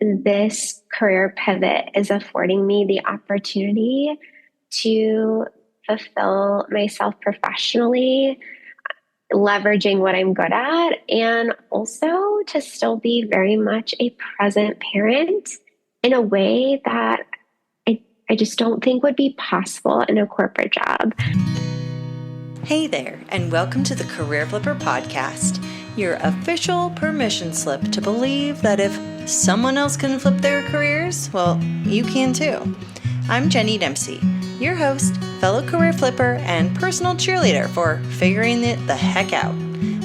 this career pivot is affording me the opportunity to fulfill myself professionally, leveraging what I'm good at, and also to still be very much a present parent in a way that I just don't think would be possible in a corporate job. Hey there, and welcome to the Career Flipper Podcast, your official permission slip to believe that if someone else can flip their careers, well, you can too. I'm Jenny Dempsey, your host, fellow career flipper, and personal cheerleader for figuring it the heck out.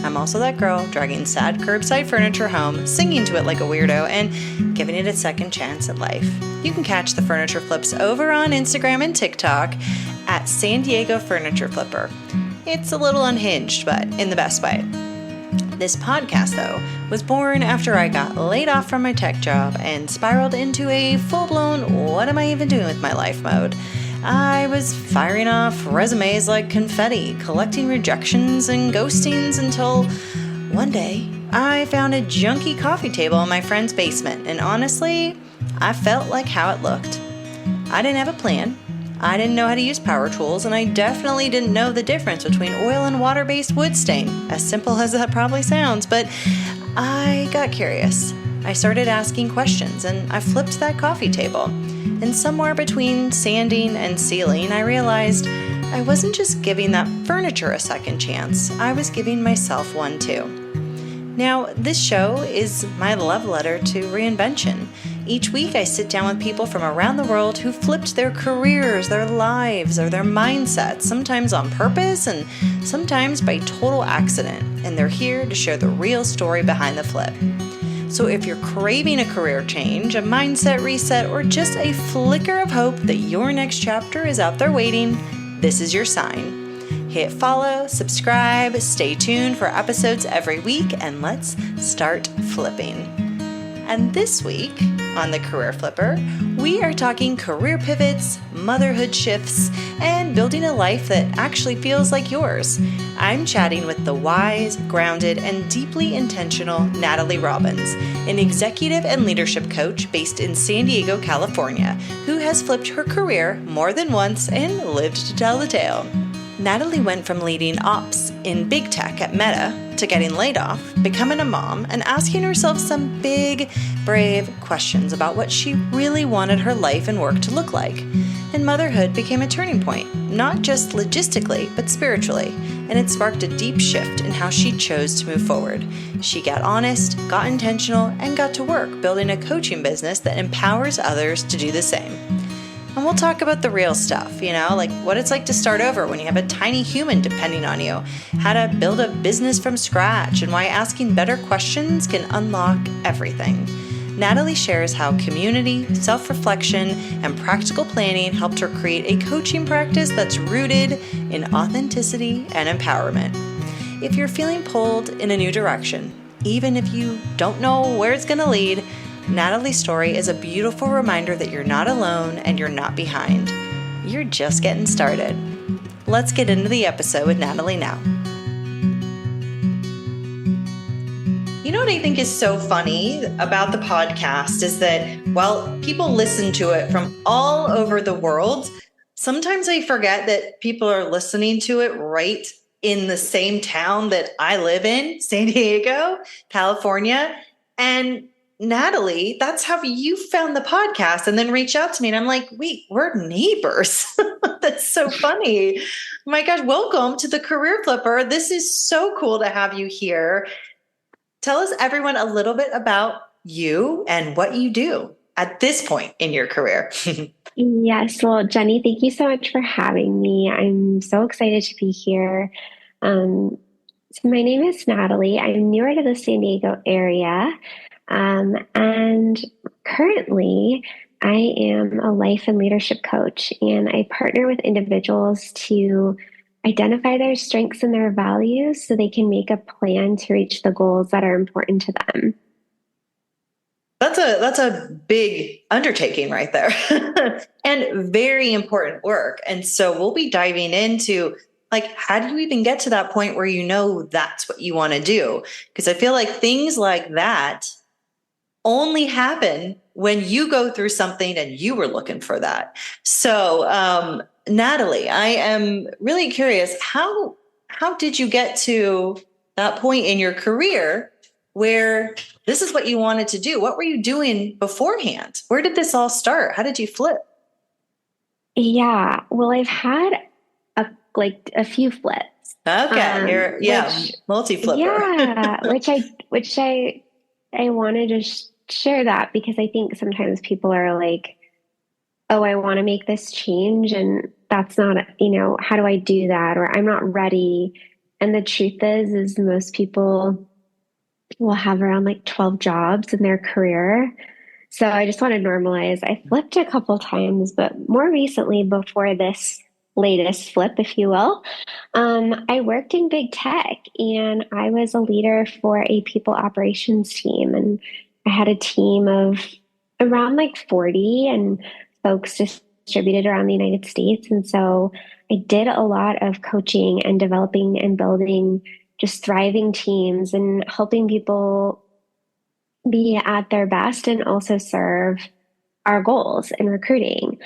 I'm also that girl dragging sad curbside furniture home, singing to it like a weirdo, and giving it a second chance at life. You can catch the furniture flips over on Instagram and TikTok at San Diego Furniture Flipper. It's a little unhinged, but in the best way. This podcast, though, was born after I got laid off from my tech job and spiraled into a full-blown what am I even doing with my life mode. I was firing off resumes like confetti, collecting rejections and ghostings until one day I found a junky coffee table in my friend's basement, and honestly, I felt like how it looked. I didn't have a plan. I didn't know how to use power tools, and I definitely didn't know the difference between oil and water-based wood stain, as simple as that probably sounds, but I got curious. I started asking questions, and I flipped that coffee table. And somewhere between sanding and sealing, I realized I wasn't just giving that furniture a second chance, I was giving myself one too. Now, this show is my love letter to reinvention. Each week I sit down with people from around the world who flipped their careers, their lives, or their mindsets, sometimes on purpose and sometimes by total accident, and they're here to share the real story behind the flip. So if you're craving a career change, a mindset reset, or just a flicker of hope that your next chapter is out there waiting, this is your sign. Hit follow, subscribe, stay tuned for episodes every week, and let's start flipping. And this week on the Career Flipper, we are talking career pivots, motherhood shifts, and building a life that actually feels like yours. I'm chatting with the wise, grounded, and deeply intentional Natalie Robbins, an executive and leadership coach based in San Diego, California, who has flipped her career more than once and lived to tell the tale. Natalie went from leading ops in big tech at Meta to getting laid off, becoming a mom, and asking herself some big, brave questions about what she really wanted her life and work to look like. And motherhood became a turning point, not just logistically, but spiritually, and it sparked a deep shift in how she chose to move forward. She got honest, got intentional, and got to work building a coaching business that empowers others to do the same. And we'll talk about the real stuff, like what it's like to start over when you have a tiny human depending on you, how to build a business from scratch, and why asking better questions can unlock everything. Natalie shares how community, self-reflection, and practical planning helped her create a coaching practice that's rooted in authenticity and empowerment. If you're feeling pulled in a new direction, even if you don't know where it's going to lead, Natalie's story is a beautiful reminder that you're not alone and you're not behind. You're just getting started. Let's get into the episode with Natalie now. You know what I think is so funny about the podcast is that while people listen to it from all over the world, sometimes I forget that people are listening to it right in the same town that I live in, San Diego, California. And Natalie, that's how you found the podcast and then reached out to me. And I'm like, wait, we're neighbors. That's so funny. My gosh, welcome to the Career Flipper. This is so cool to have you here. Tell us, everyone, a little bit about you and what you do at this point in your career. Yes, well, Jenny, thank you so much for having me. I'm so excited to be here. So my name is Natalie. I'm newer to the San Diego area. And currently, I am a life and leadership coach, and I partner with individuals to identify their strengths and their values so they can make a plan to reach the goals that are important to them. That's a big undertaking right there and very important work. And so we'll be diving into how do you even get to that point where you know that's what you want to do? Because I feel like things like that only happen when you go through something and you were looking for that. So, Natalie, I am really curious, how did you get to that point in your career where this is what you wanted to do? What were you doing beforehand? Where did this all start? How did you flip? Yeah, well, I've had a few flips. Okay, you're Which multi flipper. yeah, which I wanted to share that because I think sometimes people are like, "Oh, I want to make this change and that's not, how do I do that?" Or I'm not ready. And the truth is most people will have around like 12 jobs in their career. So I just want to normalize. I flipped a couple times, but more recently, before this latest flip, if you will, I worked in big tech and I was a leader for a people operations team. And I had a team of around like 40 and folks distributed around the United States. And so I did a lot of coaching and developing and building just thriving teams and helping people be at their best and also serve our goals in recruiting.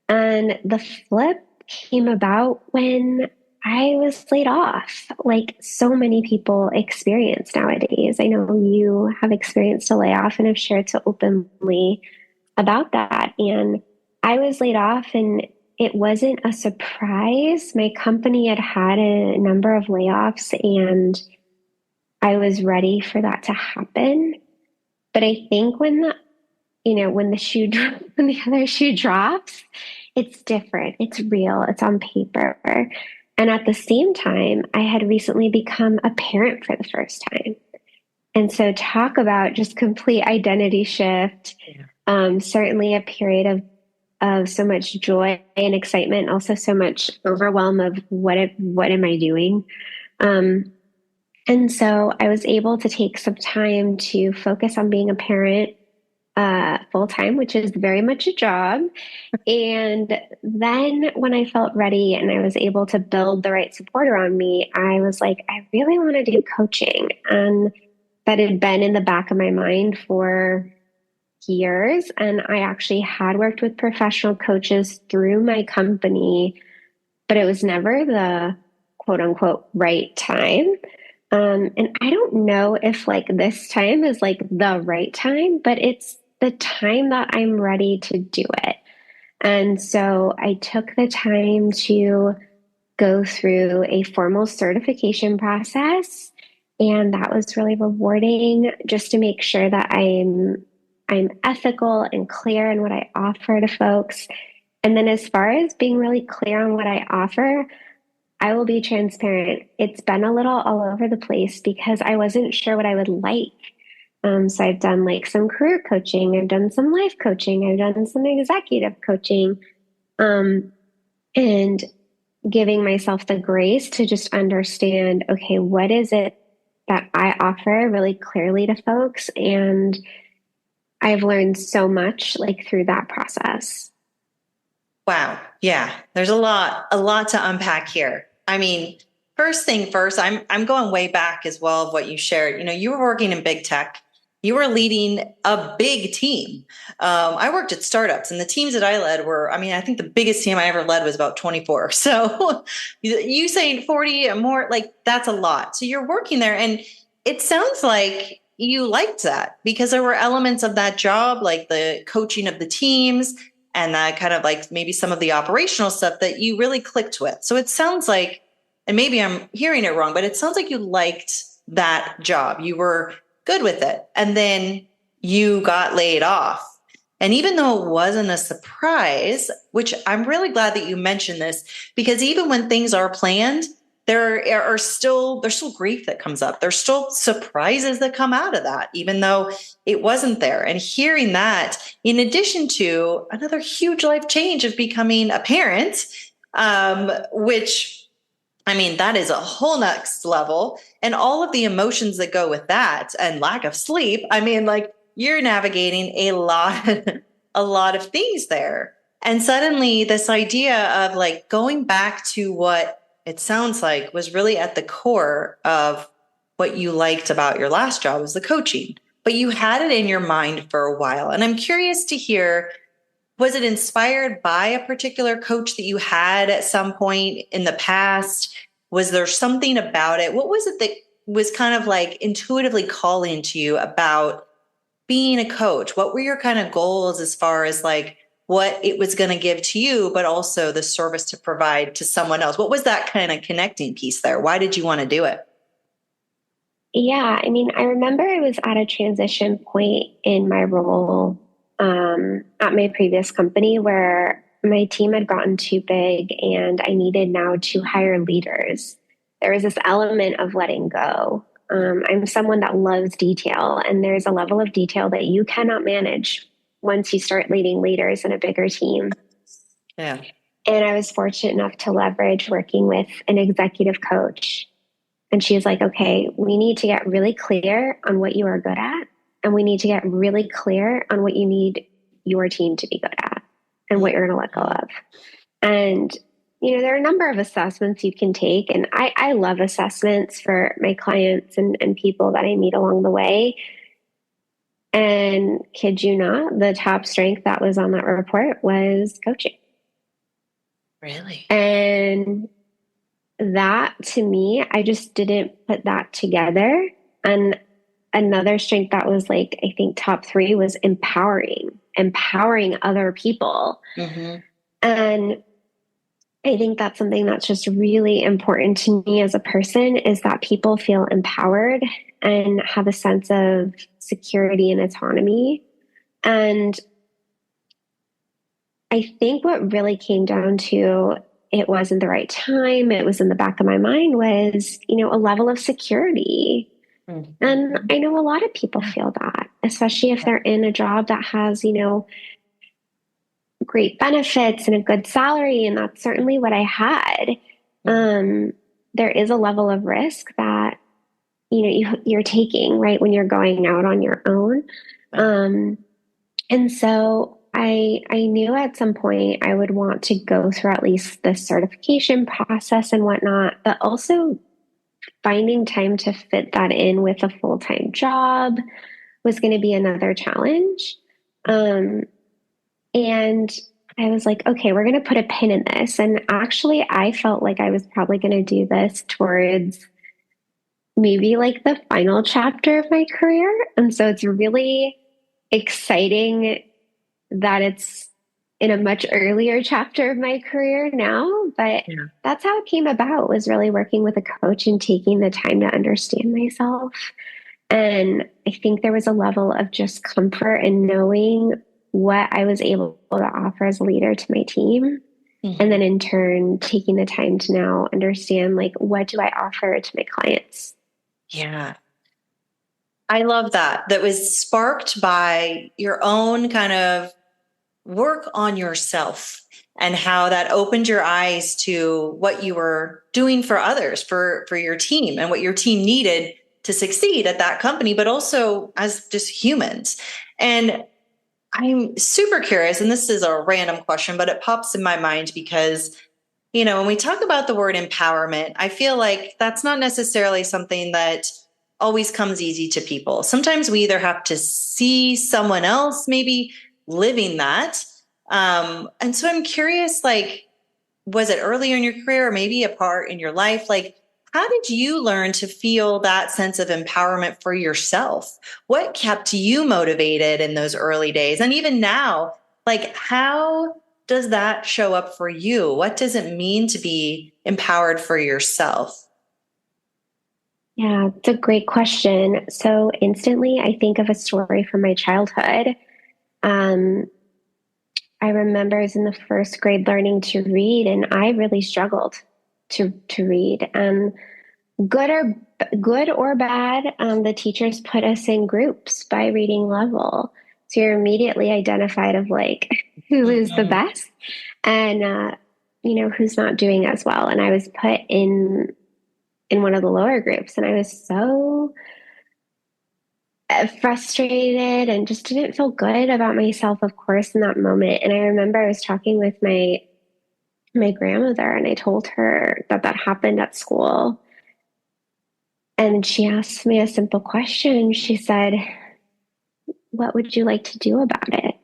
And the flip came about when I was laid off, like so many people experience nowadays. I know you have experienced a layoff and have shared so openly about that. And I was laid off, and it wasn't a surprise. My company had had a number of layoffs, and I was ready for that to happen. But I think when the when the other shoe drops, it's different. It's real. It's on paper. And at the same time, I had recently become a parent for the first time. And so talk about just complete identity shift. Yeah. Certainly a period of so much joy and excitement, also so much overwhelm of what am I doing? Um, and so I was able to take some time to focus on being a parent full time, which is very much a job. And then when I felt ready and I was able to build the right support around me, I was like, I really want to do coaching. And that had been in the back of my mind for years. And I actually had worked with professional coaches through my company, but it was never the quote unquote right time. And I don't know if like this time is like the right time, but it's the time that I'm ready to do it. And so I took the time to go through a formal certification process. And that was really rewarding just to make sure that I'm ethical and clear in what I offer to folks. And then as far as being really clear on what I offer, I will be transparent. It's been a little all over the place because I wasn't sure what I would like. So I've done like some career coaching, I've done some life coaching, I've done some executive coaching, and giving myself the grace to just understand, okay, what is it that I offer really clearly to folks? And I've learned so much like through that process. Wow. Yeah. There's a lot to unpack here. I mean, first thing first, I'm going way back as well of what you shared. You were working in big tech. You were leading a big team. I worked at startups, and the teams that I led were, I think the biggest team I ever led was about 24. So you saying 40 or more, like that's a lot. So you're working there, and it sounds like you liked that because there were elements of that job, like the coaching of the teams and that kind of like maybe some of the operational stuff that you really clicked with. So it sounds like, and maybe I'm hearing it wrong, but it sounds like you liked that job. You were good with it. And then you got laid off. And even though it wasn't a surprise, which I'm really glad that you mentioned this, because even when things are planned, there's still grief that comes up. There's still surprises that come out of that, even though it wasn't there. And hearing that, in addition to another huge life change of becoming a parent, which that is a whole next level, and all of the emotions that go with that and lack of sleep. Like you're navigating a lot of things there. And suddenly this idea of like going back to what it sounds like was really at the core of what you liked about your last job was the coaching. but you had it in your mind for a while. And I'm curious to hear, was it inspired by a particular coach that you had at some point in the past? Was there something about it? What was it that was kind of like intuitively calling to you about being a coach? What were your kind of goals as far as like what it was going to give to you, but also the service to provide to someone else? What was that kind of connecting piece there? Why did you want to do it? Yeah, I mean, I remember I was at a transition point in my role at my previous company where my team had gotten too big and I needed now to hire leaders. There was this element of letting go. I'm someone that loves detail, and there's a level of detail that you cannot manage once you start leading leaders in a bigger team. Yeah. And I was fortunate enough to leverage working with an executive coach. And she's like, okay, we need to get really clear on what you are good at. And we need to get really clear on what you need your team to be good at and what you're going to let go of. And, there are a number of assessments you can take. And I love assessments for my clients and people that I meet along the way. And kid you not, the top strength that was on that report was coaching. Really? And that to me, I just didn't put that together. And another strength that was like, I think top three was empowering other people. Mm-hmm. And I think that's something that's just really important to me as a person, is that people feel empowered and have a sense of security and autonomy. And I think what really came down to, it wasn't the right time, it was in the back of my mind, was, a level of security. Mm-hmm. And I know a lot of people feel that, especially if they're in a job that has, great benefits and a good salary. And that's certainly what I had. There is a level of risk that, you're taking, right, when you're going out on your own. And so I knew at some point I would want to go through at least the certification process and whatnot, but also finding time to fit that in with a full-time job was going to be another challenge. And I was like, okay, we're going to put a pin in this. And actually, I felt like I was probably going to do this towards maybe like the final chapter of my career. And so it's really exciting that it's in a much earlier chapter of my career now. But that's how it came about, was really working with a coach and taking the time to understand myself. And I think there was a level of just comfort in knowing what I was able to offer as a leader to my team. Mm-hmm. And then in turn, taking the time to now understand, like, what do I offer to my clients? Yeah. I love that. That was sparked by your own kind of work on yourself and how that opened your eyes to what you were doing for others, for your team, and what your team needed to succeed at that company, but also as just humans. And I'm super curious, and this is a random question, but it pops in my mind because, when we talk about the word empowerment, I feel like that's not necessarily something that always comes easy to people. Sometimes we either have to see someone else maybe living that. And so I'm curious, like, was it earlier in your career or maybe a part in your life? Like, how did you learn to feel that sense of empowerment for yourself? What kept you motivated in those early days? And even now, like, how does that show up for you? What does it mean to be empowered for yourself? Yeah, it's a great question. So instantly, I think of a story from my childhood. I remember I was in the first grade learning to read, and I really struggled to read. And good or bad, the teachers put us in groups by reading level. So you're immediately identified of like who is the best and who's not doing as well. And I was put in one of the lower groups, and I was so frustrated and just didn't feel good about myself, of course, in that moment. And I remember I was talking with my grandmother, and I told her that happened at school. And she asked me a simple question. She said, what would you like to do about it?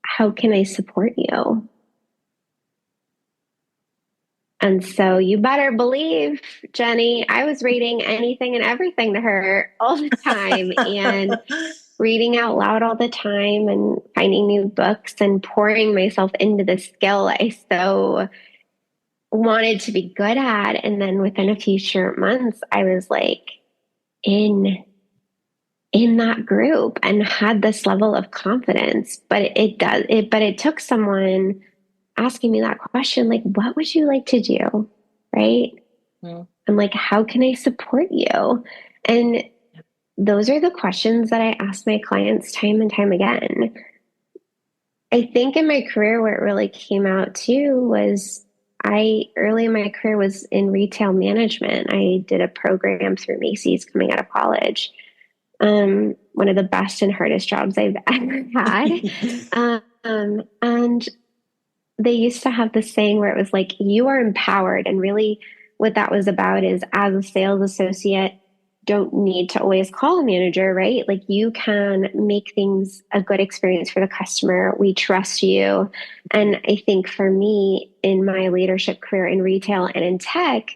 How can I support you? And so you better believe, Jenny, I was reading anything and everything to her all the time and reading out loud all the time and finding new books and pouring myself into the skill I so wanted to be good at. And then within a few short months, I was like in that group and had this level of confidence. But it took someone asking me that question, like, what would you like to do? Right. Mm. And like, how can I support you? And those are the questions that I ask my clients time and time again. I think in my career, where it really came out too was early in my career was in retail management. I did a program through Macy's coming out of college. One of the best and hardest jobs I've ever had. And they used to have this saying where it was like, you are empowered. And really what that was about is, as a sales associate, don't need to always call a manager, right? Like, you can make things a good experience for the customer. We trust you. And I think for me, in my leadership career in retail and in tech,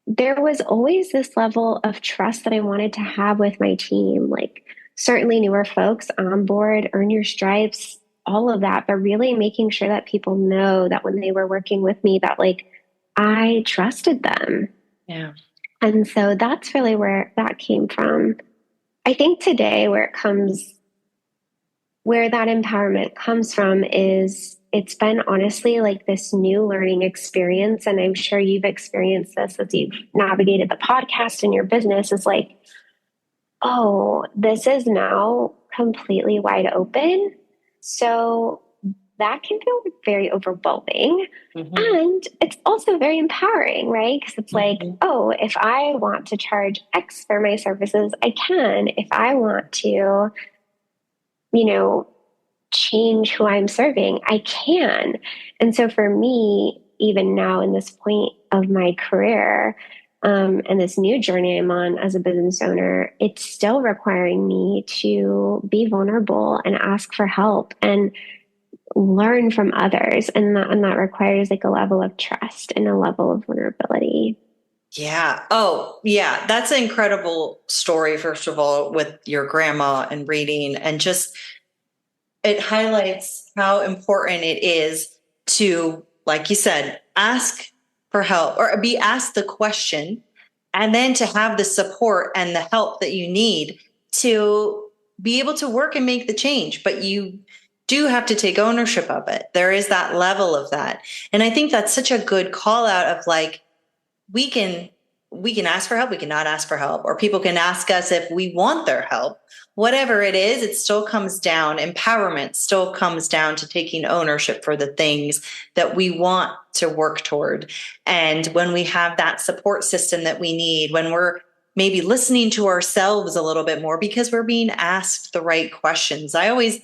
there was always this level of trust that I wanted to have with my team. Like, certainly newer folks on board, earn your stripes, all of that, but really making sure that people know that when they were working with me, that like I trusted them. Yeah. And so that's really where that came from. I think today where that empowerment comes from is, it's been honestly like this new learning experience. And I'm sure you've experienced this as you've navigated the podcast in your business, is like, oh, this is now completely wide open. So that can feel very overwhelming. Mm-hmm. And it's also very empowering, right? Because it's like, oh, if I want to charge X for my services, I can. If I want to, change who I'm serving, I can. And so for me, even now in this point of my career, and this new journey I'm on as a business owner, it's still requiring me to be vulnerable and ask for help and learn from others. And that requires like a level of trust and a level of vulnerability. Yeah. Oh, yeah. That's an incredible story, first of all, with your grandma and reading, and just it highlights how important it is to, like you said, ask for help or be asked the question, and then to have the support and the help that you need to be able to work and make the change. But you do have to take ownership of it. There is that level of that. And I think that's such a good call out of like, we can ask for help, we cannot ask for help, or people can ask us if we want their help. Whatever it is, it still comes down, empowerment still comes down to taking ownership for the things that we want to work toward. And when we have that support system that we need, when we're maybe listening to ourselves a little bit more because we're being asked the right questions. I always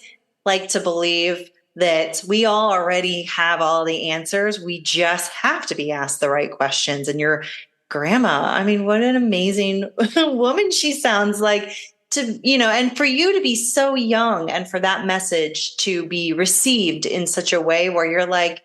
like to believe that we all already have all the answers. We just have to be asked the right questions. And your grandma, I mean, what an amazing woman she sounds like, to, and for you to be so young and for that message to be received in such a way where you're like,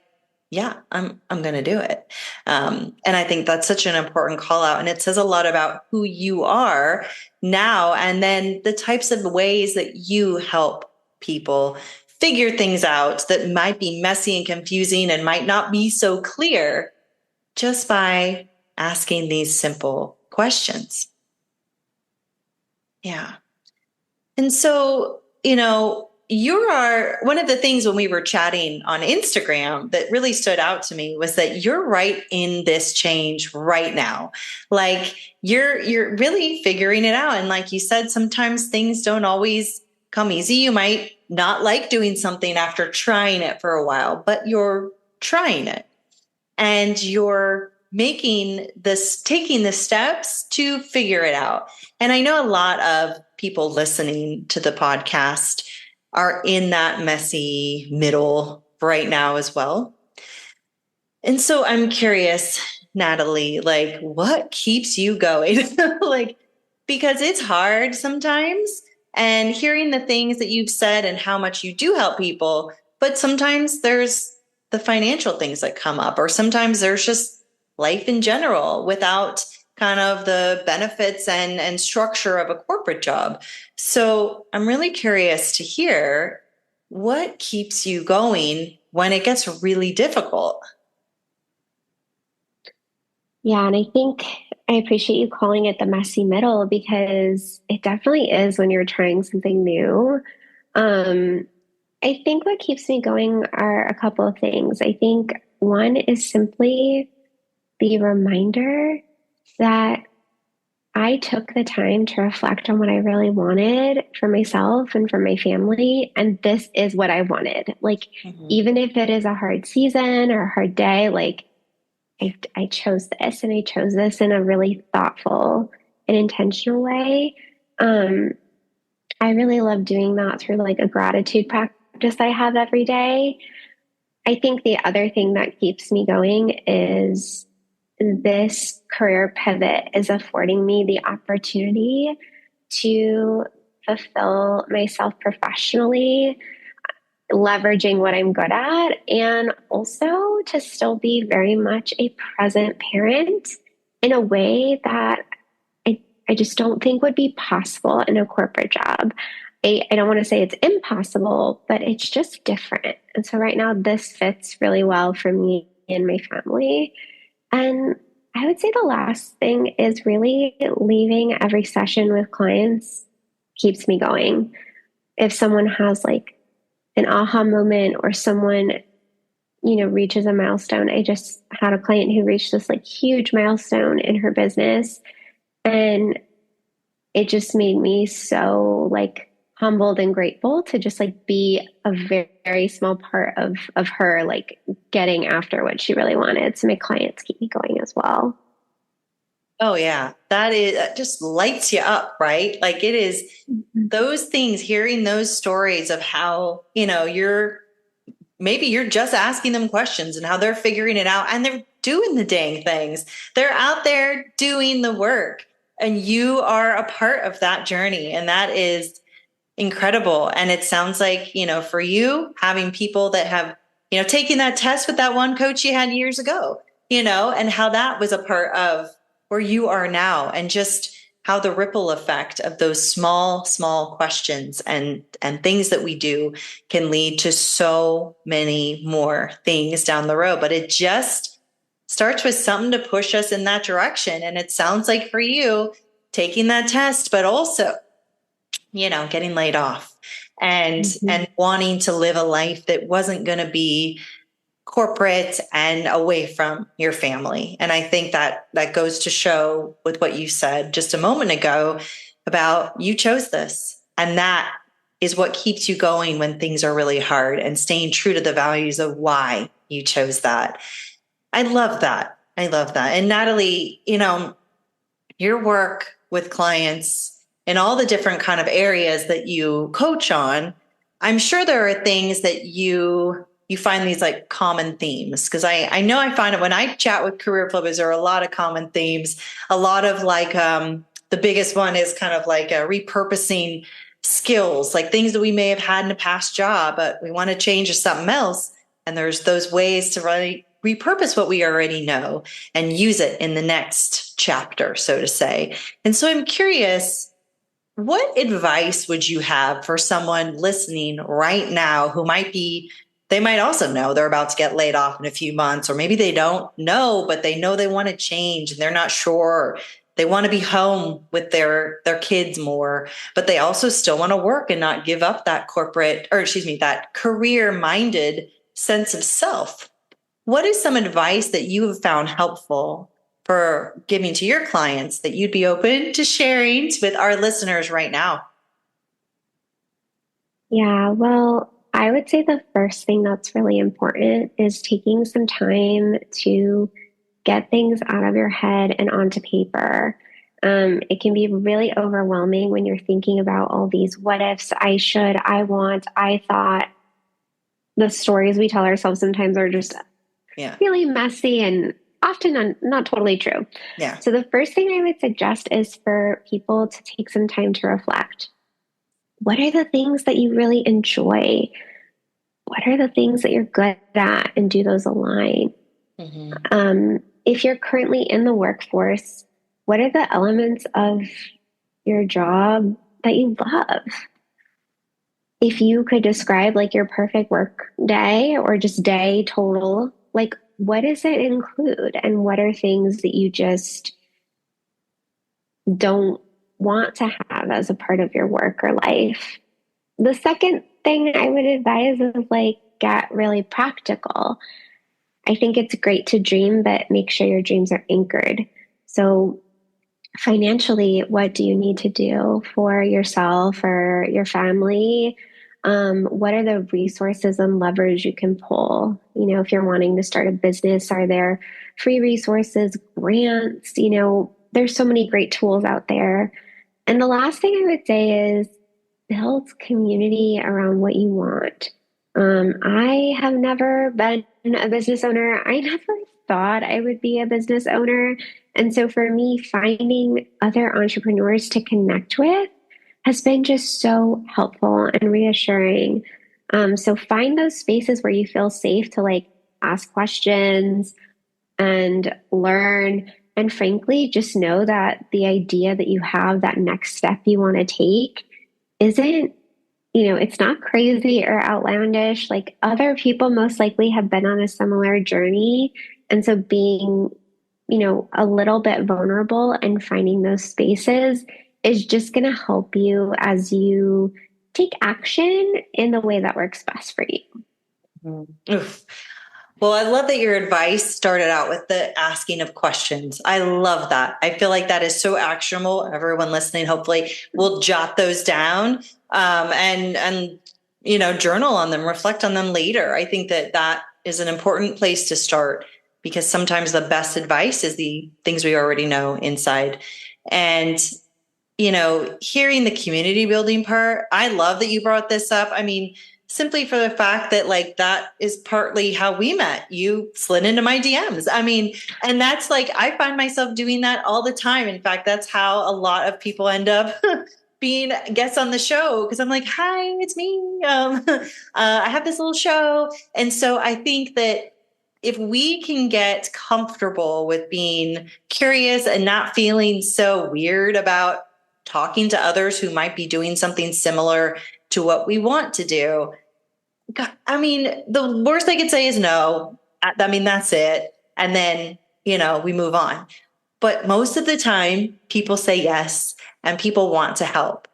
yeah, I'm going to do it. And I think that's such an important call out. And it says a lot about who you are now, and then the types of ways that you help people figure things out that might be messy and confusing and might not be so clear, just by asking these simple questions. Yeah. And so, you are one of the things when we were chatting on Instagram that really stood out to me was that you're right in this change right now. Like you're really figuring it out. And like you said, sometimes things don't always come easy. You might not like doing something after trying it for a while, but you're trying it and you're taking the steps to figure it out. And I know a lot of people listening to the podcast are in that messy middle right now as well. And so I'm curious, Natalie, like what keeps you going? Like because it's hard sometimes. And hearing the things that you've said and how much you do help people, but sometimes there's the financial things that come up, or sometimes there's just life in general without kind of the benefits and structure of a corporate job. So I'm really curious to hear what keeps you going when it gets really difficult. Yeah, and I think I appreciate you calling it the messy middle because it definitely is when you're trying something new. Um, I think what keeps me going are a couple of things. I think one is simply the reminder that I took the time to reflect on what I really wanted for myself and for my family, and this is what I wanted. Like, Mhm. even if it is a hard season or a hard day, like I chose this and I chose this in a really thoughtful and intentional way. Um, I really love doing that through like a gratitude practice I have every day. I think the other thing that keeps me going is this career pivot is affording me the opportunity to fulfill myself professionally, leveraging what I'm good at, and also to still be very much a present parent in a way that I just don't think would be possible in a corporate job. I don't want to say it's impossible, but it's just different. And so right now, this fits really well for me and my family. And I would say the last thing is really leaving every session with clients keeps me going. If someone has like an aha moment or someone, reaches a milestone. I just had a client who reached this like huge milestone in her business, and it just made me so like humbled and grateful to just like be a very, very small part of her like getting after what she really wanted. So my clients keep me going as well. Oh yeah, that just lights you up, right? Like it is Mhm. those things, hearing those stories of how, maybe you're just asking them questions and how they're figuring it out and they're doing the dang things. They're out there doing the work and you are a part of that journey. And that is incredible. And it sounds like, for you, having people that have, taken that test with that one coach you had years ago, and how that was a part of where you are now and just how the ripple effect of those small questions and things that we do can lead to so many more things down the road. But it just starts with something to push us in that direction. And it sounds like for you, taking that test, but also getting laid off and Mhm. wanting to live a life that wasn't going to be corporate and away from your family. And I think that goes to show with what you said just a moment ago about you chose this. And that is what keeps you going when things are really hard and staying true to the values of why you chose that. I love that. I love that. And Natalie, your work with clients in all the different kind of areas that you coach on, I'm sure there are things that you find these like common themes. Because I know I find it when I chat with career flippers, there are a lot of common themes. A lot of like the biggest one is kind of like repurposing skills, like things that we may have had in a past job, but we want to change to something else. And there's those ways to really repurpose what we already know and use it in the next chapter, so to say. And so I'm curious, what advice would you have for someone listening right now who they might also know they're about to get laid off in a few months, or maybe they don't know, but they know they want to change and they're not sure. They want to be home with their kids more, but they also still want to work and not give up that that career minded sense of self. What is some advice that you have found helpful for giving to your clients that you'd be open to sharing with our listeners right now? Yeah, well, I would say the first thing that's really important is taking some time to get things out of your head and onto paper. It can be really overwhelming when you're thinking about all these what ifs, I should, I want, I thought. The stories we tell ourselves sometimes are just Yeah. really messy and often not totally true. Yeah. So the first thing I would suggest is for people to take some time to reflect. What are the things that you really enjoy? What are the things that you're good at, and do those align? Mm-hmm. If you're currently in the workforce, what are the elements of your job that you love? If you could describe like your perfect work day or just day total, like what does it include? And what are things that you just don't want to have as a part of your work or life? The second thing I would advise is like get really practical. I think it's great to dream, but make sure your dreams are anchored. So financially, what do you need to do for yourself or your family? What are the resources and levers you can pull? You know, if you're wanting to start a business, are there free resources, grants? You know, there's so many great tools out there. And the last thing I would say is build community around what you want. I have never been a business owner. I never thought I would be a business owner. And so for me, finding other entrepreneurs to connect with has been just so helpful and reassuring. So find those spaces where you feel safe to like ask questions and learn. And frankly, just know that the idea that you have, that next step you want to take, isn't, you know, it's not crazy or outlandish. Like other people most likely have been on a similar journey. And so being, you know, a little bit vulnerable and finding those spaces is just going to help you as you take action in the way that works best for you. Oof. Well, I love that your advice started out with the asking of questions. I love that. I feel like that is so actionable. Everyone listening, hopefully, will jot those down and you know, journal on them, reflect on them later. I think that that is an important place to start because sometimes the best advice is the things we already know inside. And you know, hearing the community building part, I love that you brought this up. I mean, simply for the fact that like that is partly how we met. You slid into my DMs. I mean, and that's like I find myself doing that all the time. In fact, that's how a lot of people end up being guests on the show because I'm like, hi, it's me. I have this little show. And so I think that if we can get comfortable with being curious and not feeling so weird about talking to others who might be doing something similar to what we want to do. God, I mean, the worst I could say is no. I mean, that's it. And then, you know, we move on. But most of the time, people say yes and people want to help.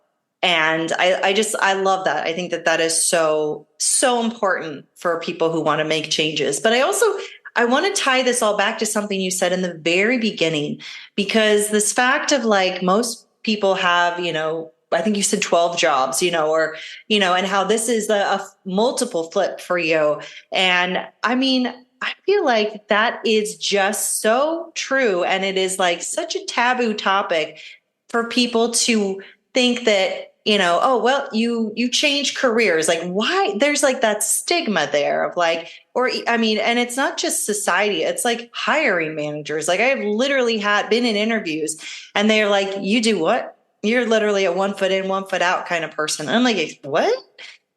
And I love that. I think that that is so, so important for people who want to make changes. But I want to tie this all back to something you said in the very beginning, because this fact of like most people have, you know, I think you said 12 jobs, you know, or, you know, and how this is a multiple flip for you. And I mean, I feel like that is just so true. And it is like such a taboo topic for people to think that, you know, oh, well, you change careers. Like why there's like that stigma there of like, or I mean, and it's not just society, it's like hiring managers. Like I've literally been in interviews and they're like, you do what? You're literally a 1 foot in, 1 foot out kind of person. I'm like, what?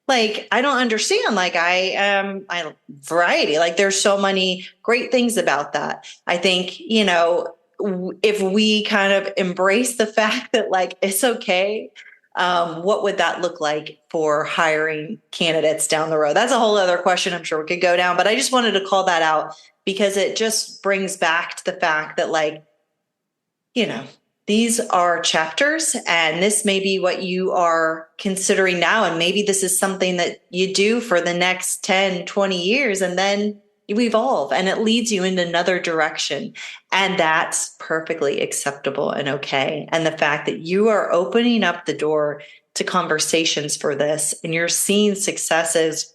Like, I don't understand. Like I variety, like there's so many great things about that. I think, you know, if we kind of embrace the fact that like, it's okay. What would that look like for hiring candidates down the road? That's a whole other question I'm sure we could go down, but I just wanted to call that out because it just brings back to the fact that like, you know, these are chapters and this may be what you are considering now. And maybe this is something that you do for the next 10, 20 years, and then you evolve and it leads you in another direction. And that's perfectly acceptable and okay. And the fact that you are opening up the door to conversations for this and you're seeing successes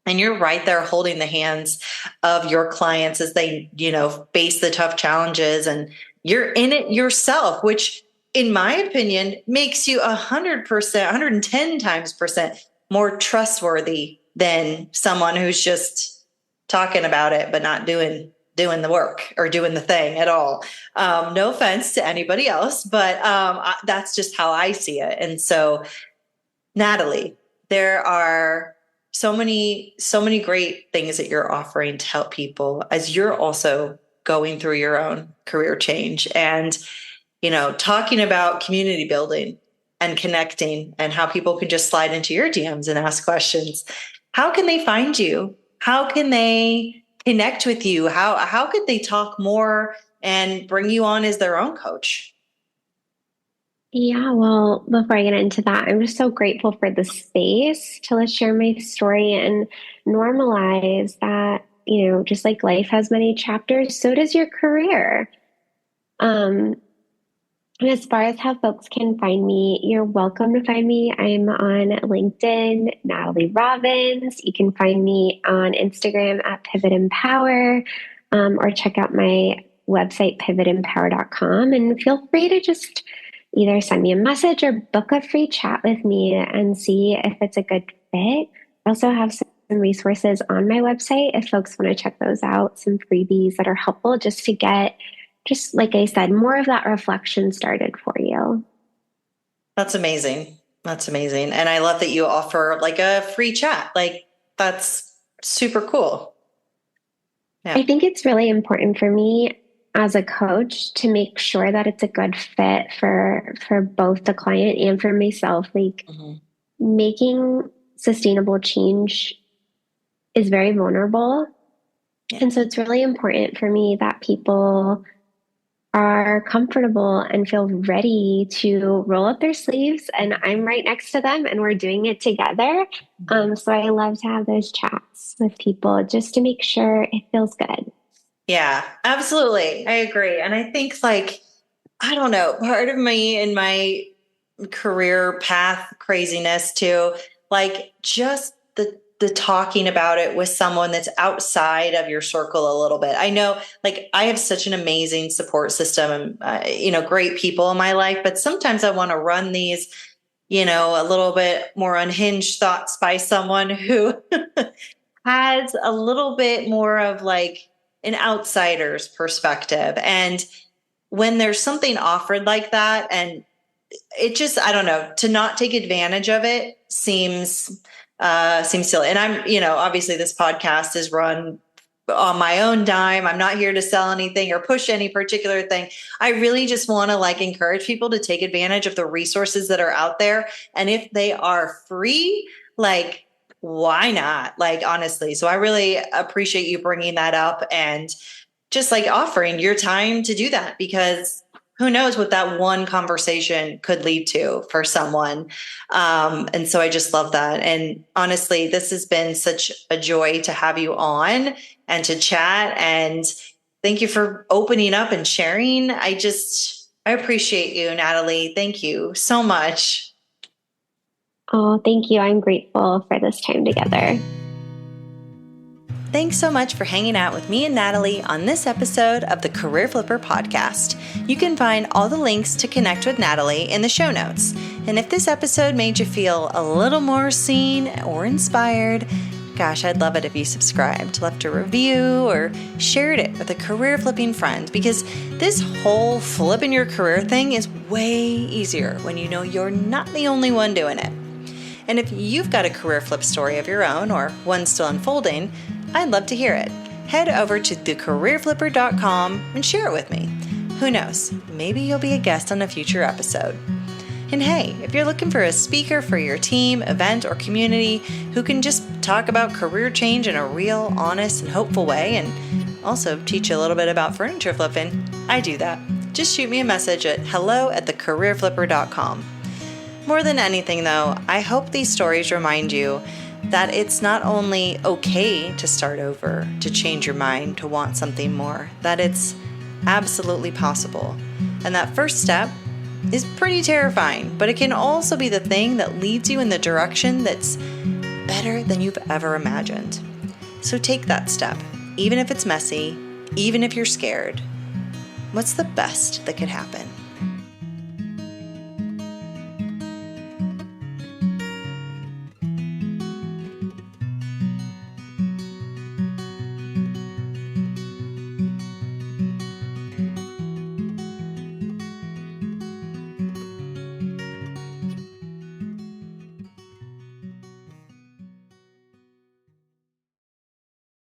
and you're right there holding the hands of your clients as they, you know, face the tough challenges and you're in it yourself, which in my opinion makes you 100%, 110 times percent more trustworthy than someone who's just talking about it, but not doing doing the work or doing the thing at all. No offense to anybody else, but that's just how I see it. And so, Natalie, there are so many great things that you're offering to help people as you're also going through your own career change and, talking about community building and connecting and how people can just slide into your DMs and ask questions. How can they find you? How can they connect with you? How could they talk more and bring you on as their own coach? Yeah, well, before I get into that, I'm just so grateful for the space to let's share my story and normalize that, just like life has many chapters, so does your career. Um, and as far as how folks can find me, you're welcome to find me. I'm on LinkedIn, Natalie Robbins. You can find me on Instagram at Pivot Empower, or check out my website, pivotempower.com. And feel free to just either send me a message or book a free chat with me and see if it's a good fit. I also have some resources on my website if folks want to check those out, some freebies that are helpful just to get, just like I said, more of that reflection started for you. That's amazing. That's amazing. And I love that you offer like a free chat. Like that's super cool. Yeah. I think it's really important for me as a coach to make sure that it's a good fit for both the client and for myself. Like making sustainable change is very vulnerable. Yeah. And so it's really important for me that people are comfortable and feel ready to roll up their sleeves, and I'm right next to them and we're doing it together. So I love to have those chats with people just to make sure it feels good. Yeah, absolutely. I agree. And I think I don't know, part of me in my career path craziness too, just the talking about it with someone that's outside of your circle a little bit. I know I have such an amazing support system and, great people in my life, but sometimes I want to run these, a little bit more unhinged thoughts by someone who has a little bit more of an outsider's perspective. And when there's something offered like that, and it just, I don't know, to not take advantage of it seems silly. And I'm, obviously this podcast is run on my own dime. I'm not here to sell anything or push any particular thing. I really just want to encourage people to take advantage of the resources that are out there. And if they are free, why not? Honestly. So I really appreciate you bringing that up and just offering your time to do that, because who knows what that one conversation could lead to for someone. And so I just love that. And honestly, this has been such a joy to have you on and to chat. And thank you for opening up and sharing. I appreciate you, Natalie. Thank you so much. Oh, thank you. I'm grateful for this time together. Thanks so much for hanging out with me and Natalie on this episode of the Career Flipper podcast. You can find all the links to connect with Natalie in the show notes. And if this episode made you feel a little more seen or inspired, gosh, I'd love it if you subscribed, left a review, or shared it with a career flipping friend, because this whole flipping your career thing is way easier when you know you're not the only one doing it. And if you've got a career flip story of your own or one still unfolding, I'd love to hear it. Head over to thecareerflipper.com and share it with me. Who knows, maybe you'll be a guest on a future episode. And hey, if you're looking for a speaker for your team, event, or community who can just talk about career change in a real, honest, and hopeful way, and also teach you a little bit about furniture flipping, I do that. Just shoot me a message at hello@thecareerflipper.com. More than anything, though, I hope these stories remind you that it's not only okay to start over, to change your mind, to want something more, that it's absolutely possible. And that first step is pretty terrifying, but it can also be the thing that leads you in the direction that's better than you've ever imagined. So take that step, even if it's messy, even if you're scared. What's the best that could happen?